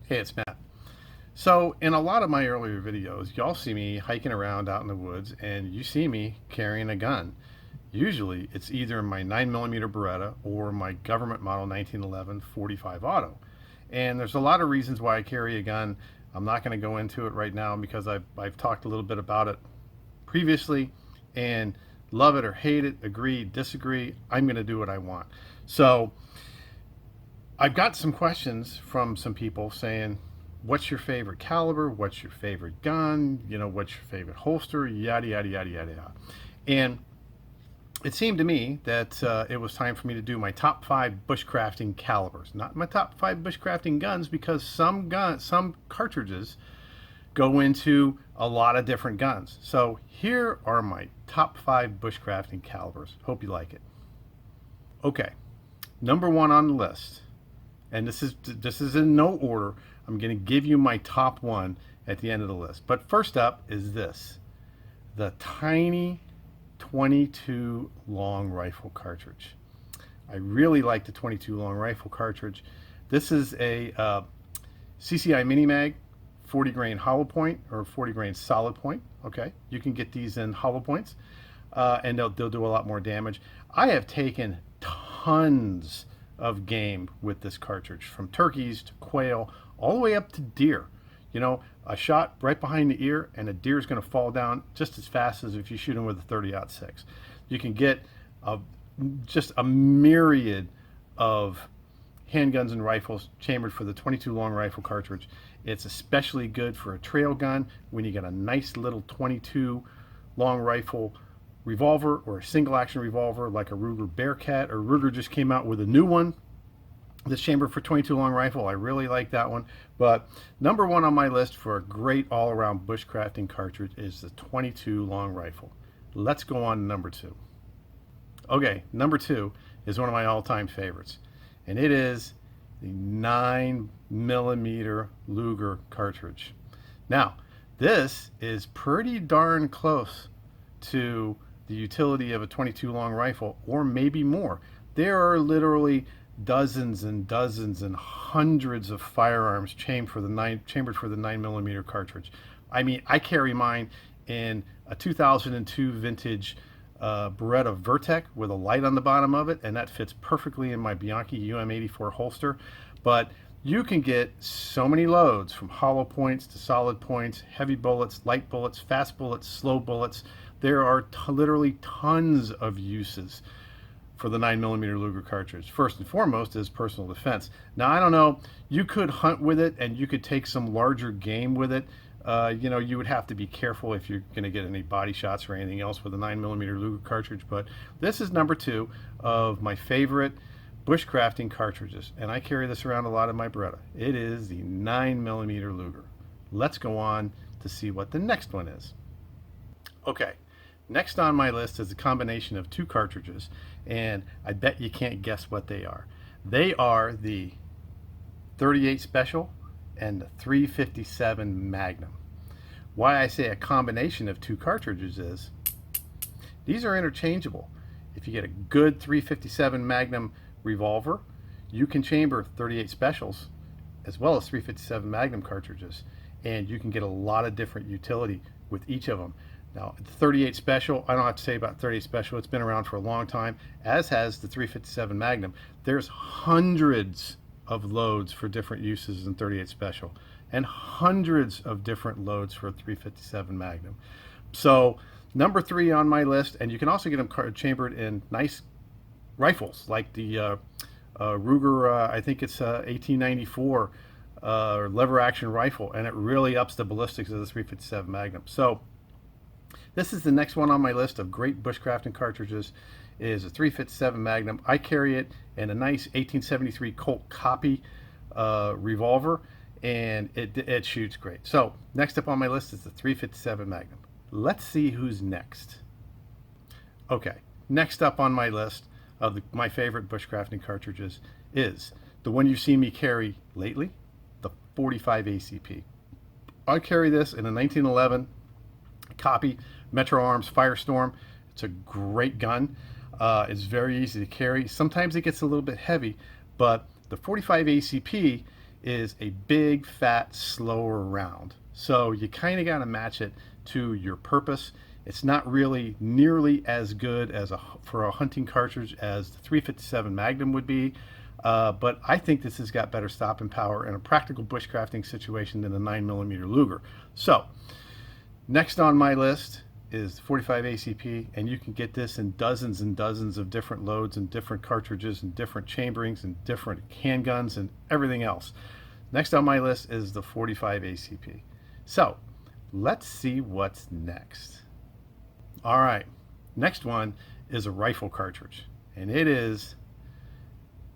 Hey, it's Matt. So, in a lot of my earlier videos, y'all see me hiking around out in the woods and you see me carrying a gun. Usually, it's either my 9mm Beretta or my government model 1911 45 Auto. And there's a lot of reasons why I carry a gun. I'm not going to go into it right now because I've talked a little bit about it previously, and love it or hate it, agree, disagree, I'm going to do what I want. So, I've got some questions from some people saying, what's your favorite caliber? What's your favorite gun? You know, what's your favorite holster? Yada, yada, yada, yada, yada. And it seemed to me that it was time for me to do my top 5 bushcrafting calibers. Not my top 5 bushcrafting guns, because some cartridges go into a lot of different guns. So here are my top 5 bushcrafting calibers. Hope you like it. Okay, number 1 on the list, and this is in no order. I'm going to give you my top 1 at the end of the list. But first up is this, the tiny 22 long rifle cartridge. I really like the 22 long rifle cartridge. This is a CCI Mini Mag 40 grain hollow point or 40 grain solid point. Okay, you can get these in hollow points, and they'll do a lot more damage. I have taken tons of game with this cartridge, from turkeys to quail, all the way up to deer. You know, a shot right behind the ear and a deer is going to fall down just as fast as if you shoot him with a 30-06. You can get just a myriad of handguns and rifles chambered for the 22 long rifle cartridge. It's especially good for a trail gun when you get a nice little 22 long rifle revolver or a single action revolver like a Ruger Bearcat, or Ruger just came out with a new one, this chamber for 22 long rifle. I really like that one. But number 1 on my list for a great all-around bushcrafting cartridge is the 22 long rifle. Let's go on to number 2. Okay, number 2 is one of my all-time favorites, and it is the 9mm Luger cartridge. Now, this is pretty darn close to the utility of a 22 long rifle, or maybe more. There are literally dozens and dozens and hundreds of firearms chambered for the 9mm cartridge. I mean, I carry mine in a 2002 vintage Beretta Vertec with a light on the bottom of it, and that fits perfectly in my Bianchi UM84 holster. But you can get so many loads, from hollow points to solid points, heavy bullets, light bullets, fast bullets, slow bullets. There are literally tons of uses for the 9mm Luger cartridge. First and foremost is personal defense. Now, I don't know, you could hunt with it and you could take some larger game with it. You know, you would have to be careful if you're going to get any body shots or anything else with a 9mm Luger cartridge. But this is number 2 of my favorite bushcrafting cartridges, and I carry this around a lot in my Beretta. It is the 9mm Luger. Let's go on to see what the next one is. Okay, next on my list is a combination of 2 cartridges, and I bet you can't guess what they are. They are the 38 Special and the 357 Magnum. Why I say a combination of 2 cartridges is these are interchangeable. If you get a good 357 Magnum revolver, you can chamber 38 Specials as well as 357 Magnum cartridges, and you can get a lot of different utility with each of them. Now, the 38 Special, I don't have to say about 38 Special, it's been around for a long time, as has the 357 Magnum. There's hundreds of loads for different uses in 38 Special, and hundreds of different loads for a 357 Magnum. So, number 3 on my list, and you can also get them chambered in nice rifles, like the Ruger, I think it's 1894 lever action rifle, and it really ups the ballistics of the 357 Magnum. So, this is the next one on my list of great bushcrafting cartridges, is a 357 Magnum. I carry it in a nice 1873 Colt copy revolver, and it shoots great. So next up on my list is the 357 Magnum. Let's see who's next. Okay, next up on my list of my favorite bushcrafting cartridges is the one you've seen me carry lately, the 45 ACP. I carry this in a 1911 copy Metro Arms Firestorm. It's a great gun. It's very easy to carry. Sometimes it gets a little bit heavy, but the 45 ACP is a big, fat, slower round. So you kind of got to match it to your purpose. It's not really nearly as good as for a hunting cartridge as the 357 Magnum would be, but I think this has got better stopping power in a practical bushcrafting situation than the 9mm Luger. So next on my list is 45 ACP, and you can get this in dozens and dozens of different loads and different cartridges and different chamberings and different handguns and everything else. Next on my list is the 45 ACP. So let's see what's next. All right, next one is a rifle cartridge, and it is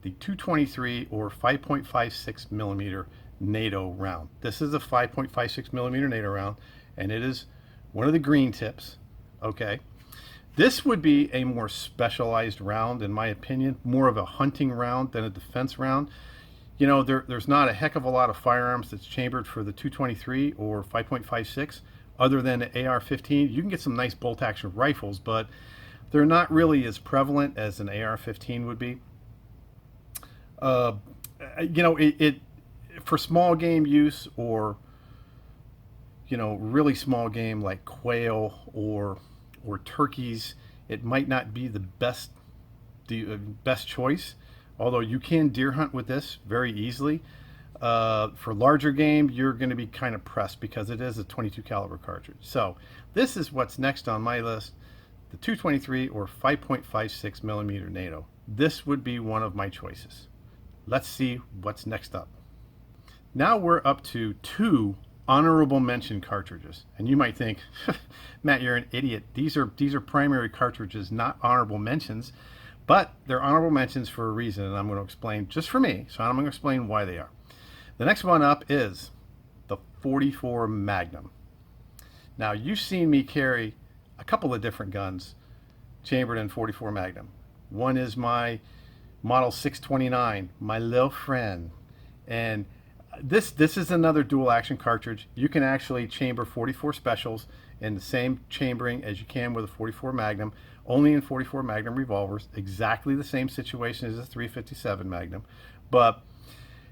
the 223 or 5.56 millimeter NATO round. This is a 5.56 millimeter NATO round, and it is one of the green tips. Okay, this would be a more specialized round, in my opinion, more of a hunting round than a defense round. You know, there's not a heck of a lot of firearms that's chambered for the 223 or 5.56 other than the AR-15. You can get some nice bolt action rifles, but they're not really as prevalent as an AR-15 would be. You know, it for small game use, or you know, really small game like quail or turkeys, it might not be the best choice. Although you can deer hunt with this very easily. For larger game, you're going to be kind of pressed because it is a 22 caliber cartridge. So this is what's next on my list, the 223 or 5.56 millimeter NATO. This would be one of my choices. Let's see what's next up. Now we're up to 2 honorable mention cartridges, and you might think, Matt, you're an idiot. These are primary cartridges, not honorable mentions. But they're honorable mentions for a reason, and I'm going to explain, just for me, so I'm going to explain why they are. The next one up is the 44 Magnum. Now, you've seen me carry a couple of different guns chambered in 44 Magnum. One is my Model 629, my little friend. And this is another dual action cartridge. You can actually chamber 44 specials in the same chambering as you can with a 44 Magnum, only in 44 Magnum revolvers, exactly the same situation as a 357 Magnum. But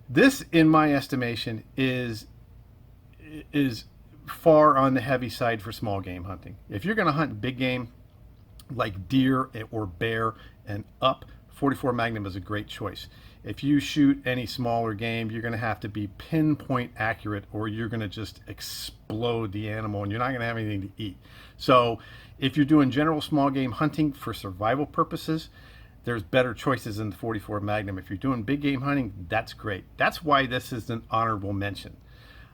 this, in my estimation, is far on the heavy side for small game hunting. If you're going to hunt big game like deer or bear and up, 44 Magnum is a great choice. If you shoot any smaller game, you're going to have to be pinpoint accurate, or you're going to just explode the animal and you're not going to have anything to eat. So if you're doing general small game hunting for survival purposes, there's better choices in the 44 Magnum. If you're doing big game hunting, that's great. That's why this is an honorable mention.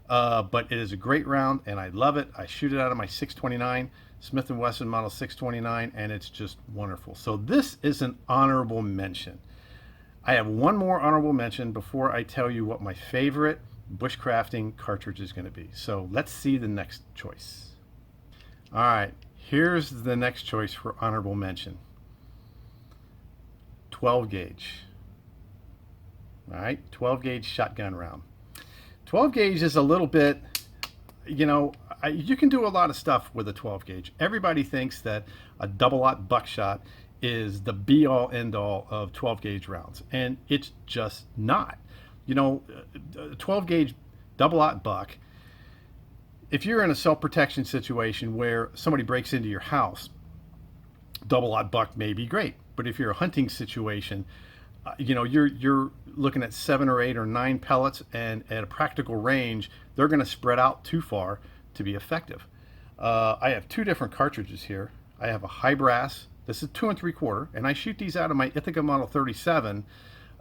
But it is a great round, and I love it. I shoot it out of my 629, Smith & Wesson Model 629, and it's just wonderful. So this is an honorable mention. I have one more honorable mention before I tell you what my favorite bushcrafting cartridge is going to be. So let's see the next choice. All right, here's the next choice for honorable mention. 12 gauge. All right, 12 gauge shotgun round. 12 gauge is a little bit, you know, you can do a lot of stuff with a 12 gauge. Everybody thinks that a double-aught buckshot is the be-all end-all of 12 gauge rounds, and it's just not. You know, 12 gauge double-aught buck, if you're in a self-protection situation where somebody breaks into your house, double-aught buck may be great. But if you're a hunting situation, you know, you're looking at 7 or 8 or 9 pellets, and at a practical range, they're going to spread out too far to be effective. I have 2 different cartridges here. I have a high brass. This is 2 3/4, and I shoot these out of my Ithaca Model 37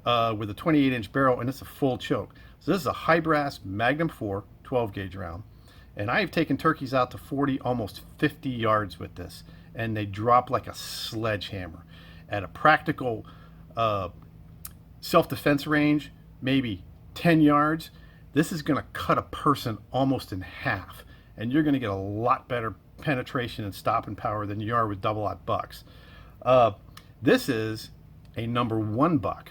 with a 28-inch barrel, and it's a full choke. So this is a high brass Magnum 4 12 gauge round, and I have taken turkeys out to 40, almost 50 yards with this, and they drop like a sledgehammer. At a practical self-defense range, maybe 10 yards, this is going to cut a person almost in half, and you're going to get a lot better penetration and stopping power than you are with double-aught bucks. This is a number 1 buck,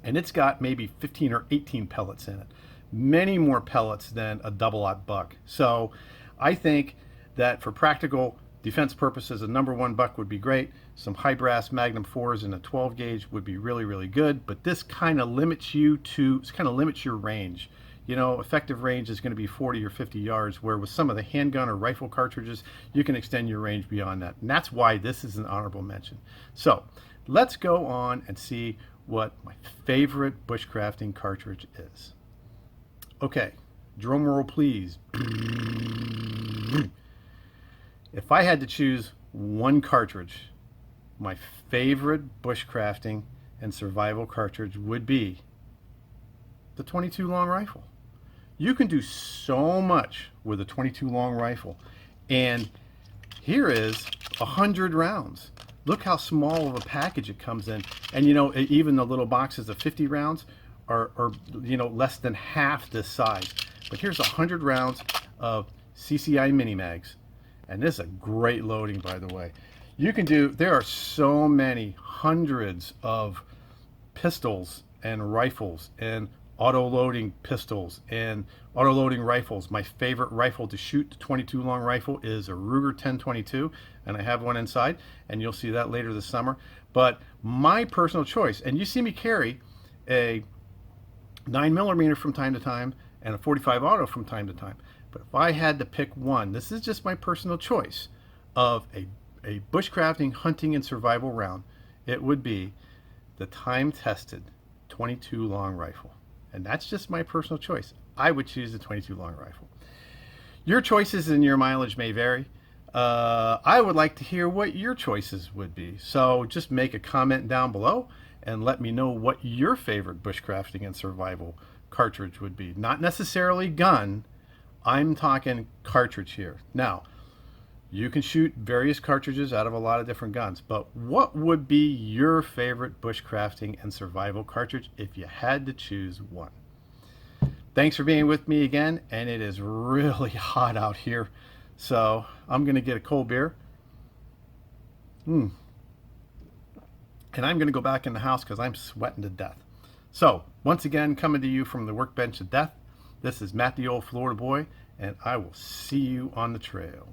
and it's got maybe 15 or 18 pellets in it, many more pellets than a double-aught buck. So I think that for practical Defense purposes, a #1 buck would be great. Some high brass Magnum 4s and a 12 gauge would be really, really good, but this kind of limits you to, this kind of limits your range. You know, effective range is going to be 40 or 50 yards, where with some of the handgun or rifle cartridges, you can extend your range beyond that. And that's why this is an honorable mention. So let's go on and see what my favorite bushcrafting cartridge is. Okay, drum roll please. If I had to choose one cartridge, my favorite bushcrafting and survival cartridge would be the 22 long rifle. You can do so much with a 22 long rifle, and here is 100 rounds. Look how small of a package it comes in, and you know, even the little boxes of 50 rounds are you know, less than half this size. But here's 100 rounds of CCI mini mags, and this is a great loading, by the way. You can do, there are so many hundreds of pistols and rifles and auto-loading pistols and auto-loading rifles. My favorite rifle to shoot, the 22 long rifle, is a Ruger 1022, and I have one inside, and you'll see that later this summer. But my personal choice, and you see me carry a 9mm from time to time and a 45 auto from time to time, but if I had to pick one, this is just my personal choice of a bushcrafting, hunting, and survival round, it would be the time-tested 22 long rifle. And that's just my personal choice. I would choose the 22 long rifle. Your choices and your mileage may vary. I would like to hear what your choices would be. So just make a comment down below and let me know what your favorite bushcrafting and survival cartridge would be. Not necessarily gun, I'm talking cartridge here. Now, you can shoot various cartridges out of a lot of different guns, but what would be your favorite bushcrafting and survival cartridge if you had to choose one? Thanks for being with me again, and it is really hot out here, so I'm going to get a cold beer. And I'm going to go back in the house because I'm sweating to death. So, once again, coming to you from the workbench of death, this is Matt the Old Florida Boy, and I will see you on the trail.